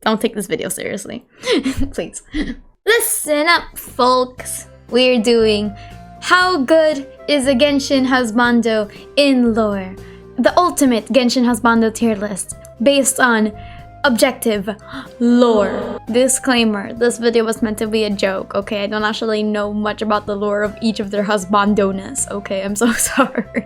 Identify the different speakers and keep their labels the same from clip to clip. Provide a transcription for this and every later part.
Speaker 1: don't take this video seriously. Please. Listen up, folks. We're doing How Good is a Genshin Husbando in Lore? The ultimate Genshin Husbando tier list based on objective lore. Disclaimer, this video was meant to be a joke, okay? I don't actually know much about the lore of each of their husbando-ness, okay? I'm so sorry.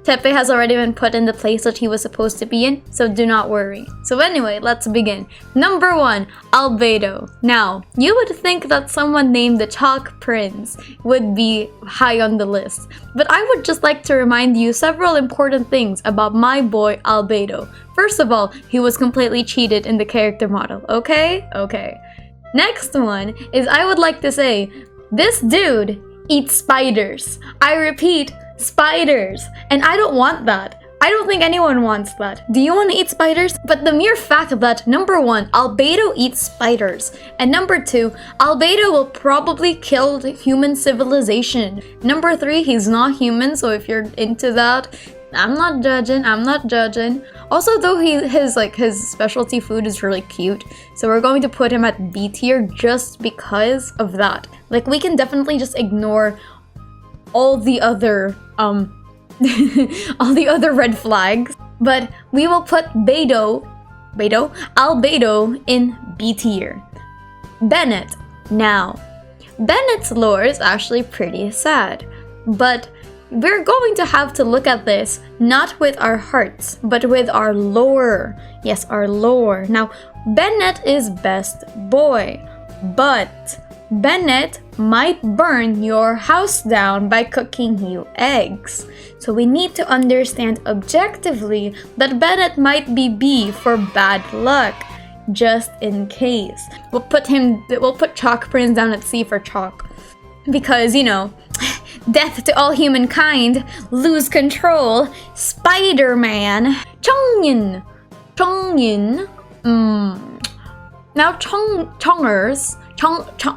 Speaker 1: Tepe has already been put in the place that he was supposed to be in, so do not worry. So anyway, let's begin. Number 1, ALBEDO. Now, you would think that someone named the Chalk Prince would be high on the list, but I would just like to remind you several important things about my boy ALBEDO. First of all, he was completely cheated in the character model, okay? Okay. Next one is I would like to say, this dude eats spiders. I repeat, spiders. And I don't want that. I don't think anyone wants that. Do you want to eat spiders? But the mere fact that, number 1, ALBEDO eats spiders, and number 2, ALBEDO will probably kill the human civilization. Number 3, he's not human, so if you're into that, I'm not judging. Also, though his specialty food is really cute, so we're going to put him at B tier just because of that. Like, we can definitely just ignore all the other all the other red flags, but we will put ALBEDO in B tier. Bennett. Now, Bennett's lore is actually pretty sad, but we're going to have to look at this not with our hearts, but with our lore. Yes, our lore. Now, Bennett is best boy, but Bennett might burn your house down by cooking you eggs. So we need to understand objectively that Bennett might be B for bad luck, just in case. We'll put Chalk Prince down at C for chalk. Because, you know, death to all humankind, lose control, Spider-Man, Chongyin. Now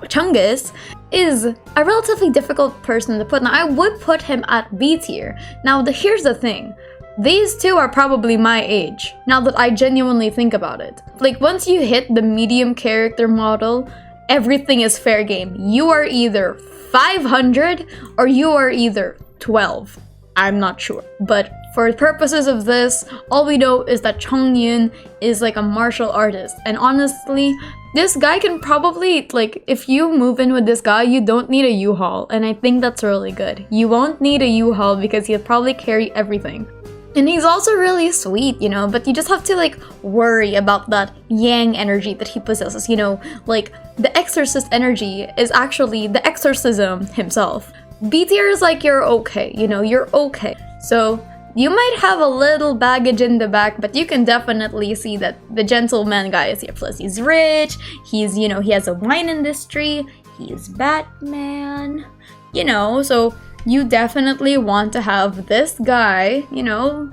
Speaker 1: Chungus is a relatively difficult person to put. Now I would put him at B tier. Now here's the thing. These two are probably my age, now that I genuinely think about it. Like, once you hit the medium character model, everything is fair game. You are either 500 or you are either 12. I'm not sure. But for purposes of this, all we know is that Chongyun is like a martial artist. And honestly, this guy can probably, like, if you move in with this guy, you don't need a U-Haul. And I think that's really good. You won't need a U-Haul because he'll probably carry everything. And he's also really sweet, you know, but you just have to, like, worry about that yang energy that he possesses, you know, like, the exorcist energy is actually the exorcism himself. B tier is like, you're okay, you know, you're okay. So, you might have a little baggage in the back, but you can definitely see that the gentleman guy is here. Plus, he's rich, he's, you know, he has a wine industry, he's Batman, you know, so you definitely want to have this guy, you know.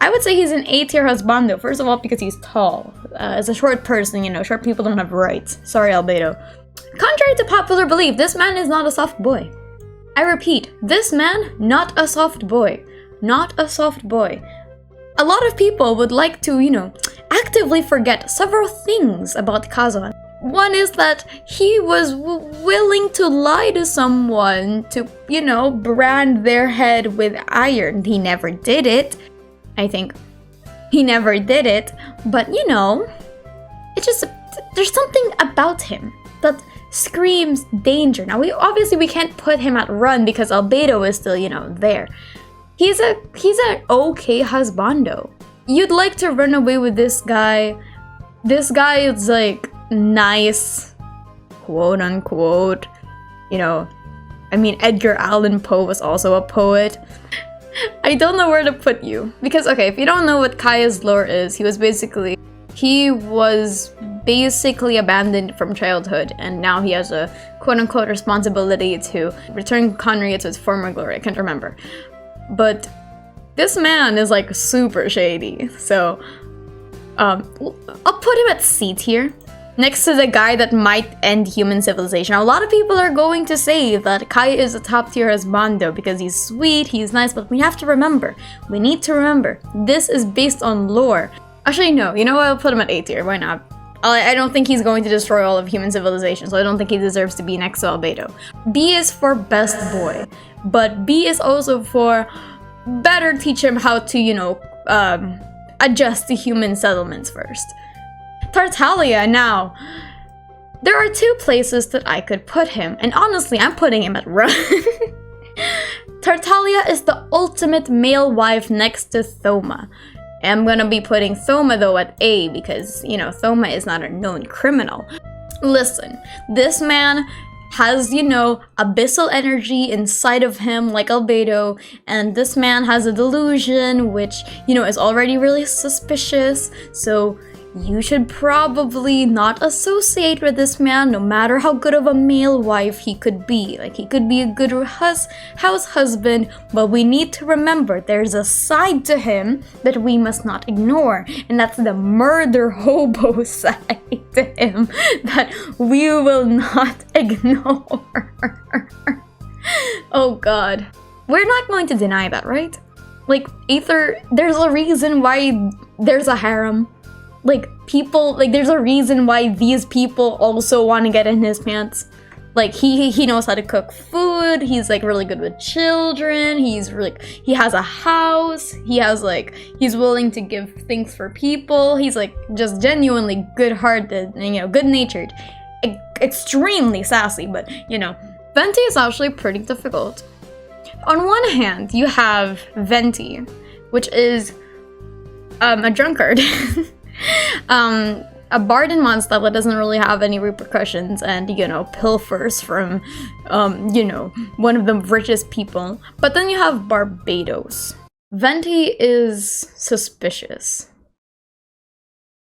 Speaker 1: I would say he's an A tier husbando, first of all because he's tall. As a short person, you know, short people don't have rights. Sorry, ALBEDO. Contrary to popular belief, this man is not a soft boy. I repeat, this man, not a soft boy. Not a soft boy. A lot of people would like to, you know, actively forget several things about Kazan. One is that he was willing to lie to someone to, you know, brand their head with iron. He never did it. I think he never did it. But, you know, it's just, there's something about him that screams danger. Now, we can't put him at run because ALBEDO is still, you know, there. He's an okay husbando. You'd like to run away with this guy. This guy is like nice, quote unquote. You know, I mean, Edgar Allan Poe was also a poet. I don't know where to put you. Because, okay, if you don't know what Kaya's lore is, he was basically abandoned from childhood, and now he has a quote-unquote responsibility to return Conria to his former glory. I can't remember. But this man is like super shady, so I'll put him at C tier, next to the guy that might end human civilization. Now, a lot of people are going to say that Kai is a top tier husbando because he's sweet, he's nice, but we need to remember, this is based on lore. Actually, no, you know what, I'll put him at A tier, why not? I don't think he's going to destroy all of human civilization, so I don't think he deserves to be next to Albedo. B is for best boy, but B is also for better teach him how to, you know, adjust to human settlements first. Tartaglia, now. There are 2 places that I could put him, and honestly, I'm putting him at Run. Tartaglia is the ultimate male wife next to Thoma. I'm gonna be putting Thoma though at A because, you know, Thoma is not a known criminal. Listen, this man has, you know, abyssal energy inside of him like Albedo, and this man has a delusion which, you know, is already really suspicious, so you should probably not associate with this man no matter how good of a male wife he could be. Like, he could be a good house husband, but we need to remember there's a side to him that we must not ignore, and that's the murder hobo side to him that we will not ignore. Oh god. We're not going to deny that, right? Like, Aether, there's a reason why there's a harem. Like, people, like, there's a reason why these people also want to get in his pants. Like, he knows how to cook food, he's, like, really good with children, he has a house, he's willing to give things for people, he's, like, just genuinely good-hearted, you know, good-natured, extremely sassy, but, you know. Venti is actually pretty difficult. On one hand, you have Venti, which is, a drunkard. A bard in Mondstadt that doesn't really have any repercussions and, you know, pilfers from, you know, one of the richest people. But then you have Barbados. Venti is suspicious.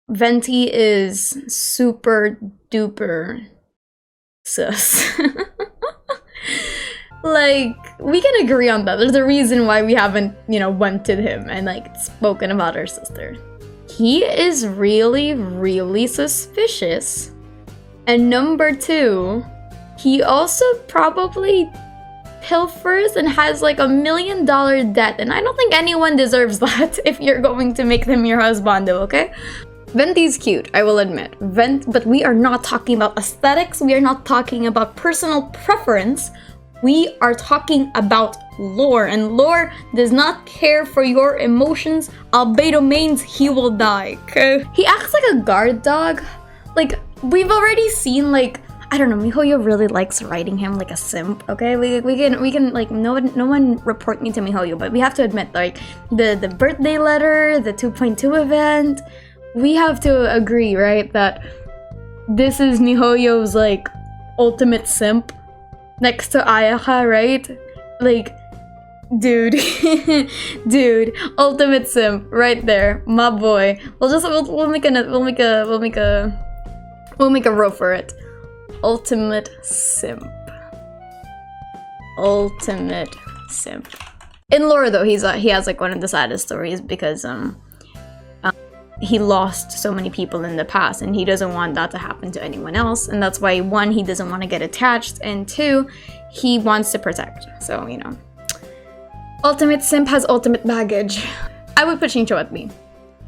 Speaker 1: Venti is super duper sus. Like, we can agree on that. There's a reason why we haven't, you know, wanted him and, like, spoken about our sister. He is really, really suspicious. And number 2, he also probably pilfers and has like $1 million debt, and I don't think anyone deserves that if you're going to make them your husbando, okay? Venti's cute, I will admit. But we are not talking about aesthetics, we are not talking about personal preference. We are talking about lore, and lore does not care for your emotions. Albedo means he will die, okay? He acts like a guard dog. Like, we've already seen, like, I don't know, Mihoyo really likes writing him like a simp, okay? We can like, no one report me to Mihoyo, but we have to admit, like, the birthday letter, the 2.2 event, we have to agree, right, that this is Mihoyo's, like, ultimate simp. Next to Ayaka, right? Like, dude, dude, ultimate simp right there, my boy. We'll make a row for it. Ultimate simp. Ultimate simp. In lore, though, he has like one of the saddest stories because he lost so many people in the past, and he doesn't want that to happen to anyone else, and that's why 1, he doesn't want to get attached, and 2, he wants to protect. So, you know, ultimate simp has ultimate baggage. I would put Xingqiu at B.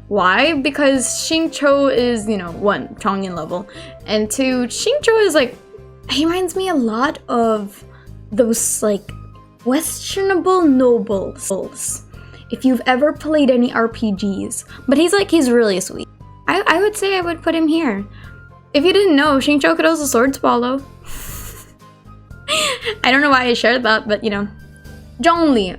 Speaker 1: Why? Because Xingqiu is, you know, 1, Chongyin level, and 2, Xingqiu is like, he reminds me a lot of those like questionable nobles. If you've ever played any RPGs, but he's really sweet. I would say I would put him here. If you didn't know, Xingqiu could also sword swallow. I don't know why I shared that, but you know. Zhongli,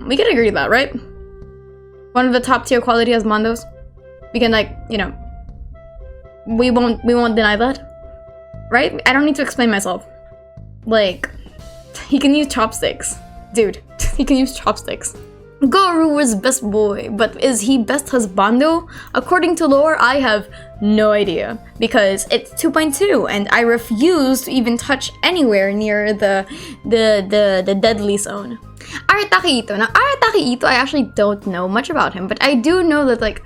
Speaker 1: we can agree with that, right? One of the top tier quality husbandos. We can, like, you know, we won't deny that, right? I don't need to explain myself. Like, he can use chopsticks. Dude, he can use chopsticks. Goru was best boy, but is he best husbando? According to lore, I have no idea, because it's 2.2 and I refuse to even touch anywhere near the deadly zone. Arataki Ito. Now, Arataki Ito, I actually don't know much about him, but I do know that, like,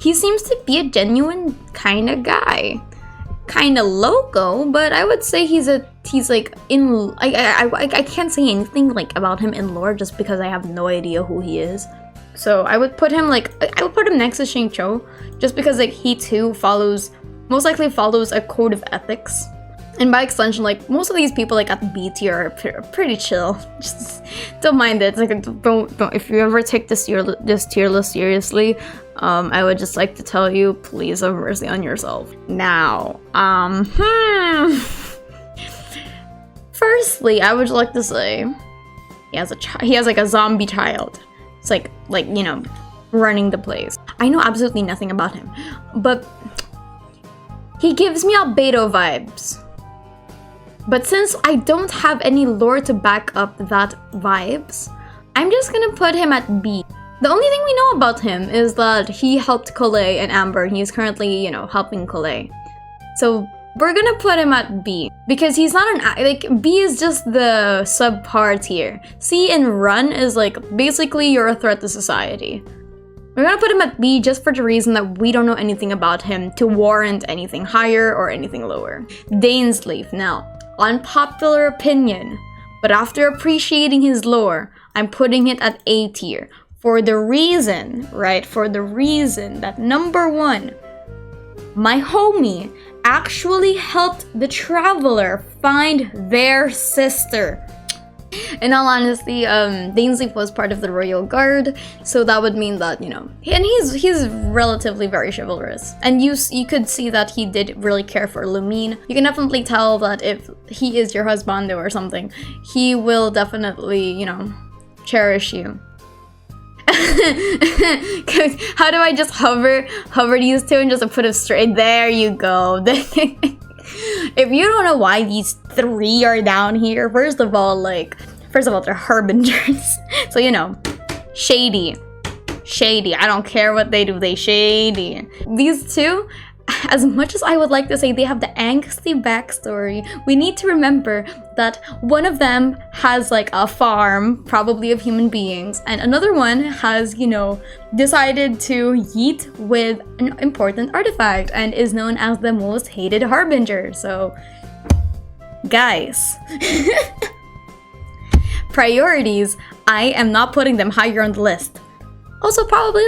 Speaker 1: he seems to be a genuine kind of guy. Kind of loco, but I would say he's like I can't say anything like about him in lore just because I have no idea who he is. So I would put him next to Xingqiu, just because like he too most likely follows a code of ethics. And by extension, like most of these people like at B tier are pretty chill. Just don't mind it. Like don't if you ever take this tier list seriously, I would just like to tell you, please have mercy on yourself. Now, firstly, I would like to say he has like a zombie child. It's like you know, running the place. I know absolutely nothing about him, but he gives me ALBEDO vibes. But since I don't have any lore to back up that vibes, I'm just gonna put him at B. The only thing we know about him is that he helped Colette and Amber, and he's currently, you know, helping Colette. So we're gonna put him at B, because he's not B is just the subpar tier. C and Run is like, basically you're a threat to society. We're gonna put him at B just for the reason that we don't know anything about him to warrant anything higher or anything lower. Dainsleif, now, unpopular opinion, but after appreciating his lore, I'm putting it at A tier. For the reason that number one, my homie actually helped the traveler find their sister. In all honesty, Dainsleif was part of the royal guard, so that would mean that, you know, and he's relatively very chivalrous, and you could see that he did really care for Lumine. You can definitely tell that if he is your husbando or something, he will definitely, you know, cherish you. How do I just hover these two and just put it straight? There you go. If you don't know why these three are down here, first of all, they're harbingers. So, you know, shady. I don't care what they do, they shady. These two, as much as I would like to say they have the angsty backstory, we need to remember that one of them has like a farm, probably of human beings, and another one has, you know, decided to yeet with an important artifact and is known as the most hated harbinger. So, guys, priorities, I am not putting them higher on the list. Also, probably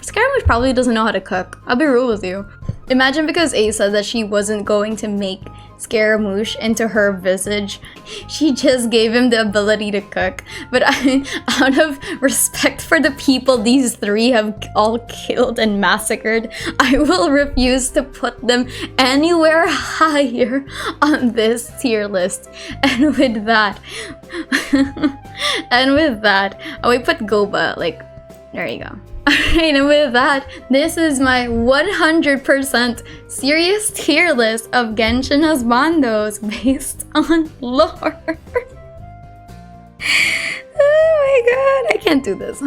Speaker 1: Scaramouche probably doesn't know how to cook. I'll be real with you. Imagine because A said that she wasn't going to make Scaramouche into her visage, she just gave him the ability to cook. But out of respect for the people these three have all killed and massacred, I will refuse to put them anywhere higher on this tier list. And with that, we put Goba, like, there you go. Alright, and with that, this is my 100% serious tier list of Genshin Husbandos based on lore. Oh my god, I can't do this.